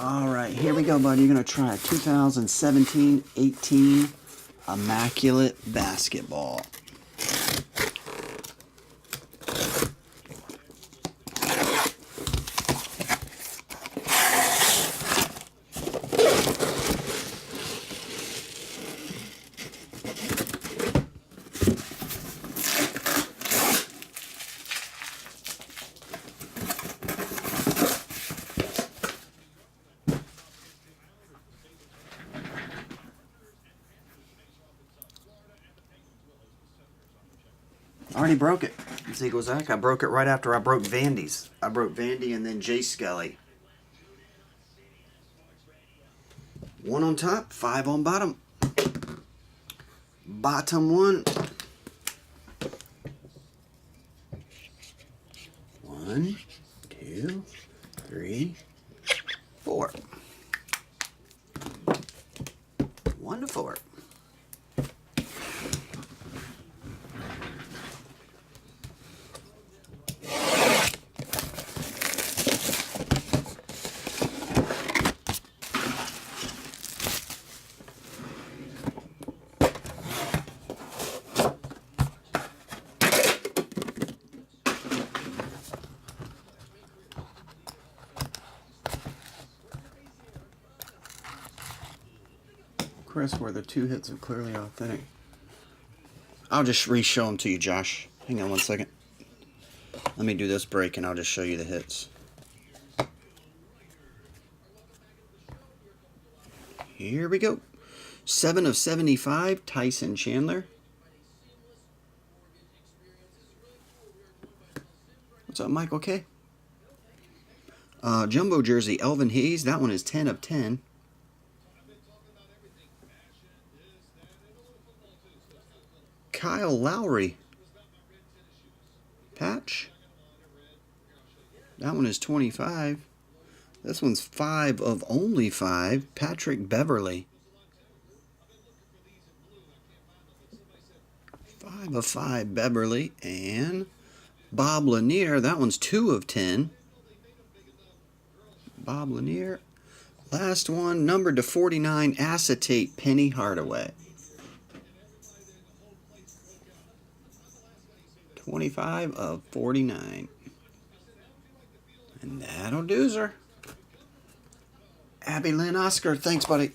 All right, here we go, buddy. You're going to try a 2017-18 Immaculate basketball. I already broke it. Ziegler Zach. I broke it right after I broke Vandy's. I broke Vandy and then Jay Skelly. 1 on top, 5 on bottom. Bottom 1. 1, 2, 3, 4. 1 to 4. Chris, where the 2 hits are clearly authentic. I'll just re-show them to you, Josh. Hang on 1 second. Let me do this break and I'll just show you the hits. Here we go. 7 of 75, Tyson Chandler. What's up, Michael K? Jumbo jersey, Elvin Hayes. That one is 10 of 10. Kyle Lowry. Patch. That one is 25. This one's 5 of only 5. Patrick Beverly. 5 of 5 Beverly. And Bob Lanier. That one's 2 of 10. Bob Lanier. Last one, numbered to 49, acetate, Penny Hardaway. 25 of 49. And that'll do, sir. Abby Lynn Oscar, thanks, buddy.